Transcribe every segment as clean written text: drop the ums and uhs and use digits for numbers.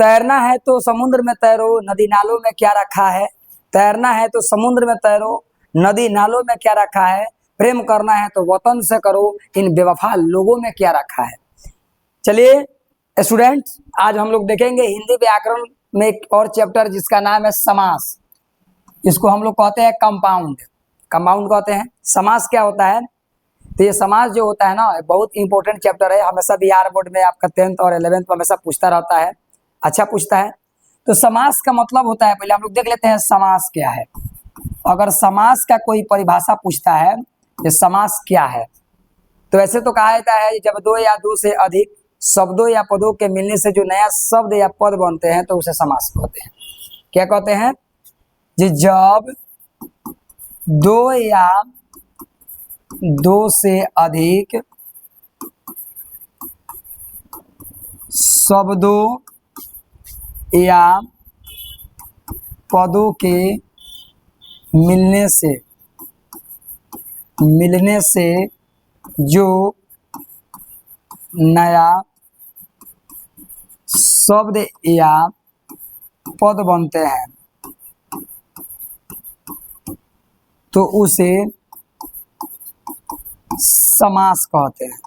तैरना है तो समुद्र में तैरो, नदी नालों में क्या रखा है। तैरना है तो समुद्र में तैरो, नदी नालों में क्या रखा है। प्रेम करना है तो वतन से करो, इन बेवफा लोगों में क्या रखा है। चलिए स्टूडेंट्स, आज हम लोग देखेंगे हिंदी व्याकरण में एक और चैप्टर जिसका नाम है समास। इसको हम लोग कहते हैं कंपाउंड। कंपाउंड कहते हैं। समास क्या होता है, तो ये समास जो होता है ना, बहुत इंपॉर्टेंट चैप्टर है। हमेशा बिहार बोर्ड में आपका 10th और 11th में हमेशा पूछता रहता है, अच्छा पूछता है। तो समास का मतलब होता है, पहले हम लोग देख लेते हैं समास क्या है। अगर समास का कोई परिभाषा पूछता है ये समास क्या है, तो ऐसे तो कहा जाता है जब दो या दो से अधिक शब्दों या पदों के मिलने से जो नया शब्द या पद बनते हैं तो उसे समास कहते हैं। क्या कहते हैं जी, जब दो या दो से अधिक शब्दों या पदों के मिलने से जो नया शब्द या पद बनते हैं तो उसे समास कहते हैं।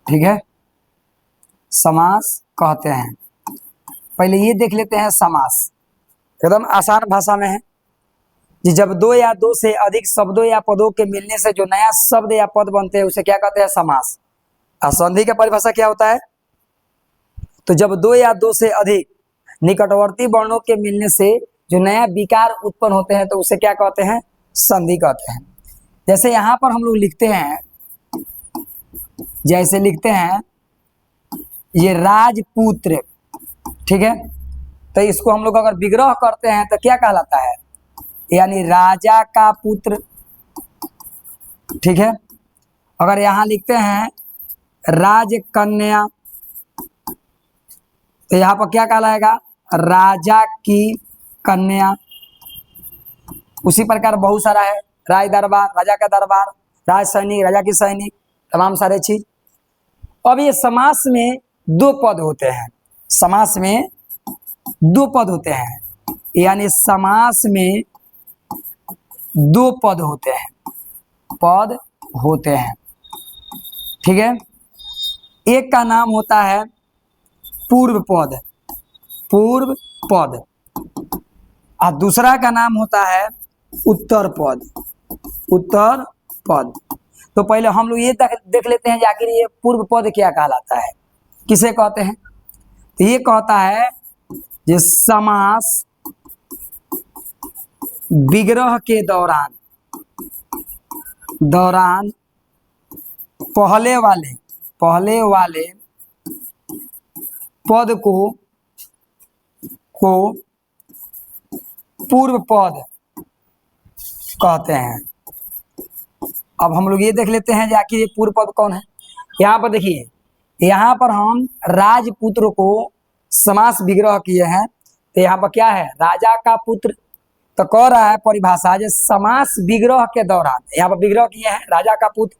ठीक है, समास कहते हैं। पहले ये देख लेते हैं समास, एकदम आसान भाषा में है कि जब दो या दो से अधिक शब्दों या पदों के मिलने से जो नया शब्द या पद बनते हैं उसे क्या कहते हैं, समास। और संधि का परिभाषा क्या होता है, तो जब दो या दो से अधिक निकटवर्ती वर्णों के मिलने से जो नया विकार उत्पन्न होते हैं तो उसे क्या कहते हैं, संधि कहते हैं। जैसे यहाँ पर हम लोग लिखते हैं, जैसे लिखते हैं ये राजपुत्र, ठीक है, तो इसको हम लोग अगर विग्रह करते हैं तो क्या कहलाता है, यानी राजा का पुत्र। ठीक है, अगर यहाँ लिखते हैं राजकन्या तो यहाँ पर क्या कहलाएगा, राजा की कन्या। उसी प्रकार बहुत सारा है, राज दरबार, राजा का दरबार, राज सैनिक, राजा की सैनिक, तमाम सारे चीज। अब ये समास में दो पद होते हैं, समास में दो पद होते हैं, यानी समास में दो पद होते हैं, पद होते हैं। ठीक है, एक का नाम होता है पूर्व पद, पूर्व पद, और दूसरा का नाम होता है उत्तर पद, उत्तर पद। तो पहले हम लोग ये देख लेते हैं कि आखिर ये पूर्व पद क्या कहलाता है, किसे कहते हैं। तो ये कहता है ये समास विग्रह के दौरान पहले वाले पद को पूर्व पद कहते हैं। अब हम लोग ये देख लेते हैं कि आखिर ये पूर्व पद कौन है। यहाँ पर देखिए, यहाँ पर हम राजपुत्र को समास विग्रह किए हैं, तो यहाँ पर क्या है, राजा का पुत्र। तो कह रहा है परिभाषा जो समास विग्रह के दौरान, यहाँ पर विग्रह किए हैं राजा का पुत्र,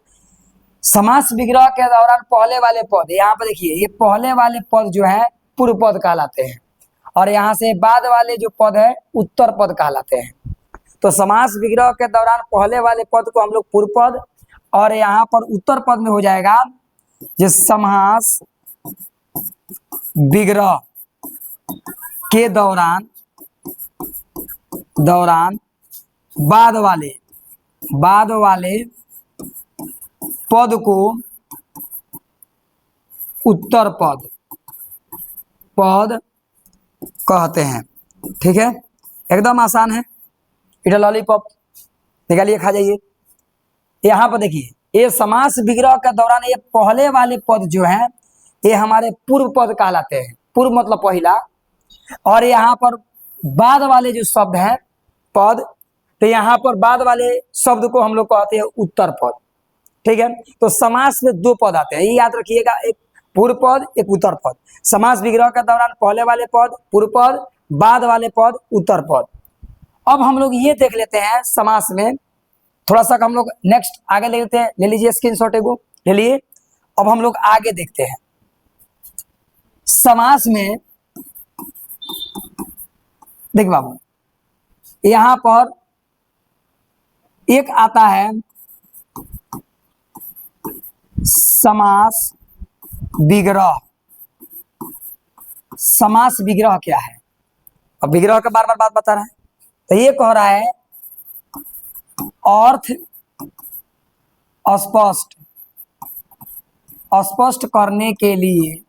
समास विग्रह के दौरान पहले वाले पद, यहाँ पर देखिए ये पहले वाले पद जो है पूर्व पद कहलाते हैं, और यहाँ से बाद वाले जो पद है उत्तर पद कहलाते हैं। तो समास विग्रह के दौरान पहले वाले पद को हम लोग पूर्व पद, और यहाँ पर उत्तर पद में हो जाएगा जो समास विग्रह के दौरान बाद वाले पद को उत्तर पद कहते हैं। ठीक है, एकदम आसान है। इधर लॉलीपॉप निकालिए, खा जाइए। यहाँ पर देखिए ये समास विग्रह के दौरान ये पहले वाले पद जो हैं ये हमारे पूर्व पद कहलाते हैं, पूर्व मतलब पहला, और यहाँ पर बाद वाले जो शब्द हैं पद, तो यहाँ पर बाद वाले शब्द को हम लोग कहते हैं उत्तर पद। ठीक है, तो समास में दो पद आते हैं, ये याद रखिएगा, एक पूर्व पद, एक उत्तर पद। समास विग्रह के दौरान पहले वाले पद पूर्व पद, बाद वाले पद उत्तर पद। अब हम लोग ये देख लेते हैं समास में, थोड़ा सा हम लोग नेक्स्ट आगे ले लेते हैं, ले लीजिए स्क्रीनशॉट एगो ले लिए। अब हम लोग आगे देखते हैं समास में देख बाबू, यहां पर एक आता है समास विग्रह। समास विग्रह क्या है? अब विग्रह का बार बार बात बता रहा है, तो ये कह रहा है अर्थ स्पष्ट स्पष्ट करने के लिए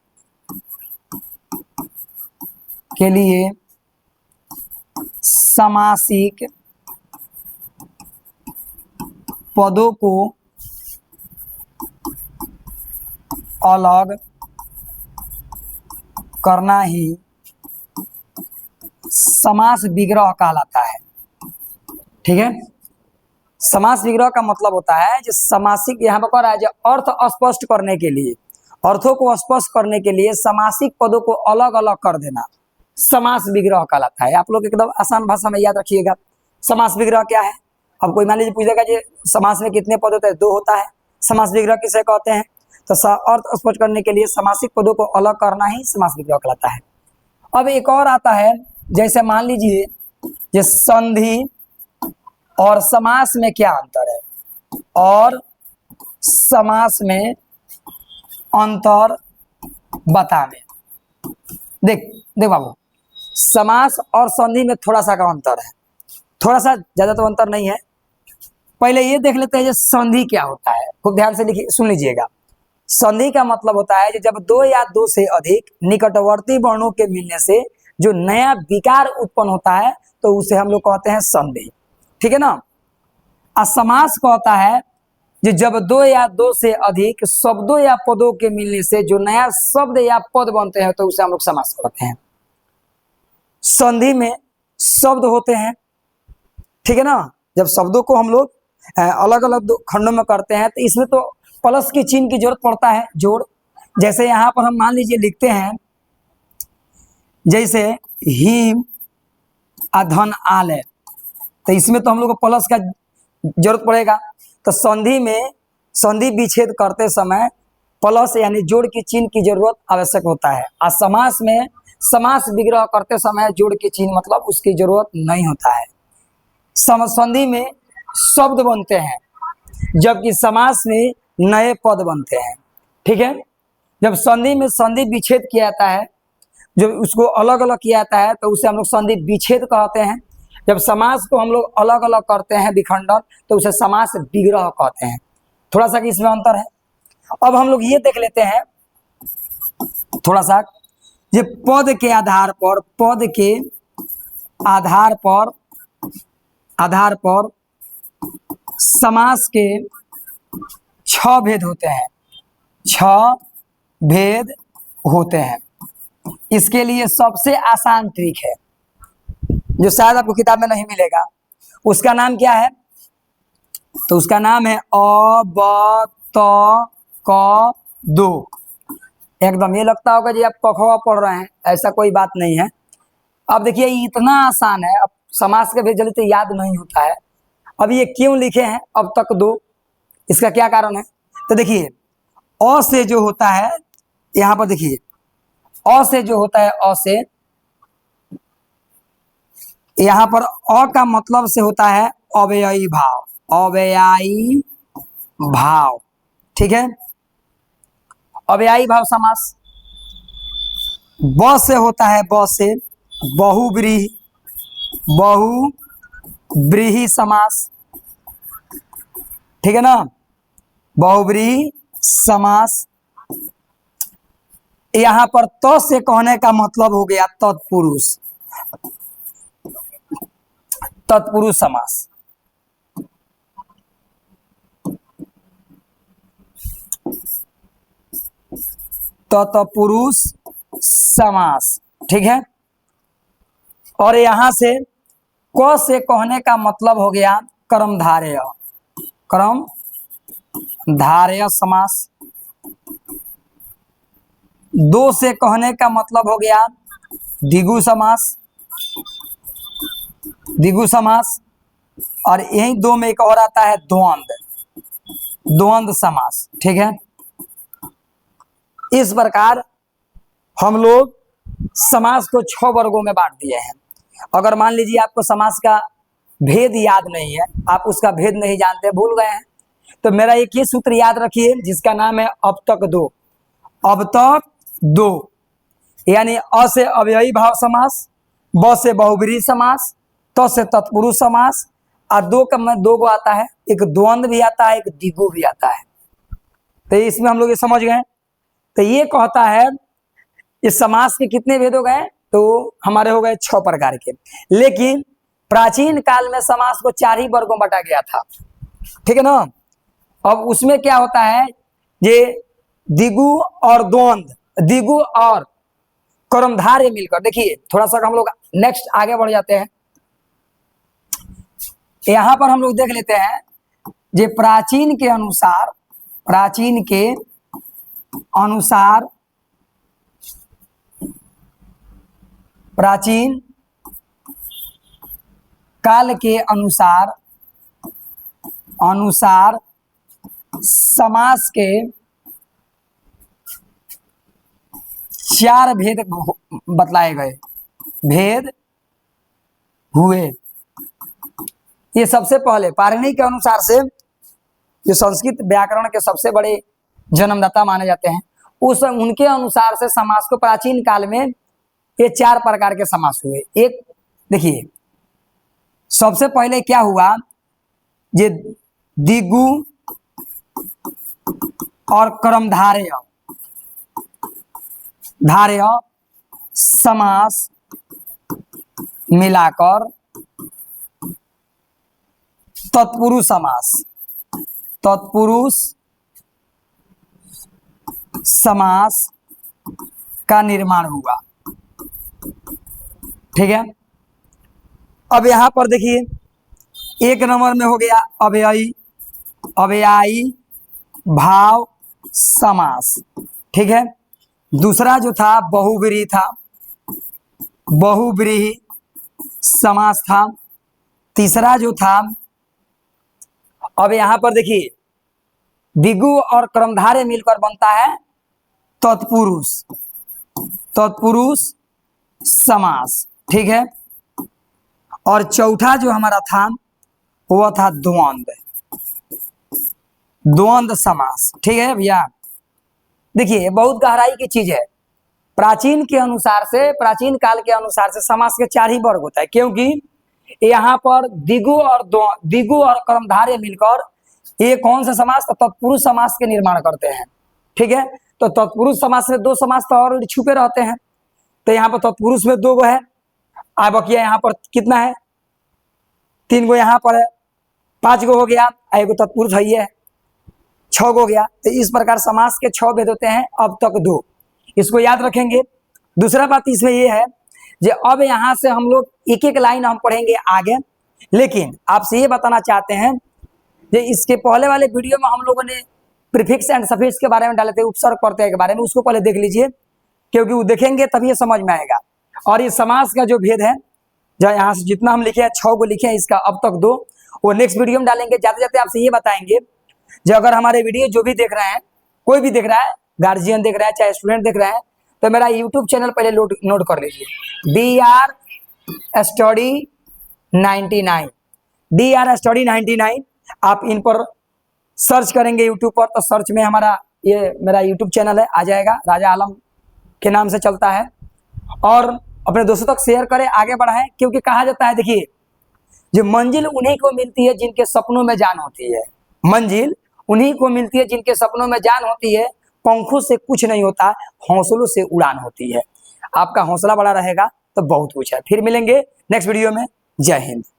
समासिक पदों को अलग करना ही समास विग्रह कहलाता है। ठीक है, समास विग्रह का मतलब होता है जो समासिक, यहाँ पर कह रहा है जो अर्थ स्पष्ट करने के लिए, अर्थों को स्पष्ट करने के लिए समासिक पदों को अलग अलग कर देना समास विग्रह कहलाता है। आप लोग एकदम आसान भाषा में याद रखिएगा समास विग्रह क्या है। अब कोई मान लीजिए पूछेगा कि समास में कितने पद होते हैं? 2 होता है। समास विग्रह किसे कहते हैं? तो अर्थ स्पष्ट करने के लिए समासिक पदों को अलग करना ही समास विग्रह कहलाता है। अब एक और आता है, जैसे मान लीजिए ये संधि और समास में क्या अंतर है, और समास में अंतर बताने। देख बाबू, समास और संधि में थोड़ा सा का अंतर है, थोड़ा सा, ज्यादा तो अंतर नहीं है। पहले ये देख लेते हैं जो संधि क्या होता है, खूब ध्यान से लिखिए, सुन लीजिएगा। संधि का मतलब होता है कि जब 2 या 2 से अधिक निकटवर्ती वर्णों के मिलने से जो नया विकार उत्पन्न होता है तो उसे हम लोग कहते हैं संधि। ठीक है ना। समास कहता है कि जब 2 या 2 से अधिक शब्दों या पदों के मिलने से जो नया शब्द या पद बनते हैं तो उसे हम लोग समास कहते हैं। संधि में शब्द होते हैं, ठीक है ना। जब शब्दों को हम लोग अलग अलग खंडों में करते हैं तो इसमें तो प्लस की चिन्ह की जरूरत पड़ता है, जोड़। जैसे यहाँ पर हम मान लीजिए लिखते हैं, जैसे हिम अधन आलय, तो इसमें तो हम लोग को प्लस का जरूरत पड़ेगा। तो संधि में संधि विच्छेद करते समय प्लस यानी जोड़ की चिन्ह की जरूरत आवश्यक होता है। और समास में समास विग्रह करते समय जोड़ की चिन्ह मतलब उसकी जरूरत नहीं होता है। संधि में शब्द बनते हैं जबकि समास में नए पद बनते हैं। ठीक है, जब संधि में संधि विच्छेद किया जाता है, जब उसको अलग अलग किया जाता है तो उसे हम लोग संधि विच्छेद कहते हैं। जब समास को हम लोग अलग अलग करते हैं विखंडन तो उसे समास विग्रह कहते हैं। थोड़ा सा इसमें अंतर है। अब हम लोग ये देख लेते हैं थोड़ा सा, ये पद के आधार पर समास के 6 भेद होते हैं। 6 भेद होते हैं। इसके लिए सबसे आसान ट्रिक है जो शायद आपको किताब में नहीं मिलेगा, उसका नाम क्या है? तो उसका नाम है अ ब त क दो। एकदम ये लगता होगा जी आप पखवा पढ़ रहे हैं, ऐसा कोई बात नहीं है। अब देखिए इतना आसान है, अब समास के भेद जल्दी तो याद नहीं होता है। अब ये क्यों लिखे हैं अब तक 2, इसका क्या कारण है? तो देखिए अ से जो होता है, यहाँ पर देखिए अ से जो होता है, अ से यहाँ पर अ का मतलब से होता है अव्ययी भाव, अव्ययी भाव। ठीक है, अव्ययी भाव समास। ब से होता है, ब से बहुव्रीहि समास। ठीक है ना, बहुव्रीहि समास। यहाँ पर त से कहने का मतलब हो गया तत्पुरुष, तत्पुरुष समास। तत्पुरुष समास। ठीक है, और यहां से क से कहने का मतलब हो गया कर्मधारय, कर्मधारय समास। 2 से कहने का मतलब हो गया द्विगु समास, द्विगु समास। और यही 2 में एक और आता है द्वंद्व, द्वंद्व समास। ठीक है, इस प्रकार हम लोग समास को 6 वर्गों में बांट दिए हैं। अगर मान लीजिए आपको समास का भेद याद नहीं है, आप उसका भेद नहीं जानते, भूल गए हैं, तो मेरा एक ही सूत्र याद रखिए जिसका नाम है अब तक दो। अब तक दो यानी अ से अव्ययी भाव समास, ब से बहुब्रीहि समास, त से तत्पुरुष समास, और दो का में दो को आता है, एक द्वंद्व भी आता है, एक द्विगु भी आता है। तो इसमें हम लोग ये समझ गए। तो ये कहता है इस समास के कितने भेद हो गए, तो हमारे हो गए 6 प्रकार के। लेकिन प्राचीन काल में समास को 4 ही वर्गों में बांटा गया था, ठीक है ना। अब उसमें क्या होता है, ये द्विगु और द्वंद्व, द्विगु और कर्मधारय मिलकर, देखिए थोड़ा सा हम लोग नेक्स्ट आगे बढ़ जाते हैं। यहां पर हम लोग देख लेते हैं, ये प्राचीन के अनुसार, प्राचीन के अनुसार, प्राचीन काल के अनुसार, अनुसार समास के 4 भेद बतलाए गए, भेद हुए। ये सबसे पहले पाणिनि के अनुसार से, जो संस्कृत व्याकरण के सबसे बड़े जन्मदाता माने जाते हैं, उस उनके अनुसार से समास को प्राचीन काल में ये 4 प्रकार के समास हुए। एक देखिए, सबसे पहले क्या हुआ, ये द्विगु और कर्मधारय, धारय समास मिलाकर तत्पुरुष समास, तत्पुरुष समास का निर्माण हुआ, ठीक है। अब यहां पर देखिए, 1 नंबर में हो गया अव्ययी, अव्ययी भाव समास, ठीक है। दूसरा जो था बहुब्रीहि था, बहुब्रीहि समास था। तीसरा जो था, अब यहां पर देखिए द्विगु और कर्मधारय मिलकर बनता है तत्पुरुष, तत्पुरुष समास, ठीक है। और चौथा जो हमारा था वह था द्वंद्व, द्वंद्व समास, ठीक है भैया। देखिए बहुत गहराई की चीज है। प्राचीन के अनुसार से, प्राचीन काल के अनुसार से समास के 4 ही वर्ग होता है, क्योंकि यहाँ पर द्विगु और कर्मधारय मिलकर ये कौन सा समास, तत्पुरुष समास के निर्माण करते हैं, ठीक है। तो तत्पुरुष समास में 2 समास तो और छुपे रहते हैं, तो यहाँ पर तत्पुरुष में 2 गो है, अब बकिया यहाँ पर कितना है, 3 गो यहाँ पर है, 5 गो हो गया, एगो तत्पुरुष है 6 गो हो गया। तो इस प्रकार समास के 6 भेद होते हैं, अब तक 2, इसको याद रखेंगे। दूसरा बात इसमें ये है, जो अब यहाँ से हम लोग एक एक लाइन हम पढ़ेंगे आगे, लेकिन आपसे ये बताना चाहते हैं, जो इसके पहले वाले वीडियो में हम लोगों ने प्रीफिक्स एंड सफिक्स के बारे में डाले थे, उपसर्ग प्रत्यय के बारे में, उसको पहले देख लीजिए, क्योंकि वो देखेंगे तभी ये समझ में आएगा। और ये समास का जो भेद है, जो यहाँ से जितना हम लिखे हैं 6 को लिखे हैं, इसका अब तक 2, वो नेक्स्ट वीडियो में डालेंगे। जाते जाते आपसे ये बताएंगे, जो अगर हमारे वीडियो जो भी देख रहे हैं, कोई भी देख रहा है, गार्जियन देख रहा है चाहे स्टूडेंट देख रहा है, तो मेरा यूट्यूब चैनल पहले नोट कर लीजिए, DR Study 99, DR Study 99। आप इन पर सर्च करेंगे यूट्यूब पर, तो सर्च में हमारा ये मेरा यूट्यूब चैनल है, आ जाएगा, राजा आलम के नाम से चलता है। और अपने दोस्तों तक शेयर करें, आगे बढ़ाएं, क्योंकि कहा जाता है, देखिए जो मंजिल उन्हीं को मिलती है जिनके सपनों में जान होती है, मंजिल उन्हीं को मिलती है जिनके सपनों में जान होती है। पंखों से कुछ नहीं होता, हौसलों से उड़ान होती है। आपका हौसला बड़ा रहेगा तो बहुत कुछ है। फिर मिलेंगे नेक्स्ट वीडियो में। जय हिंद।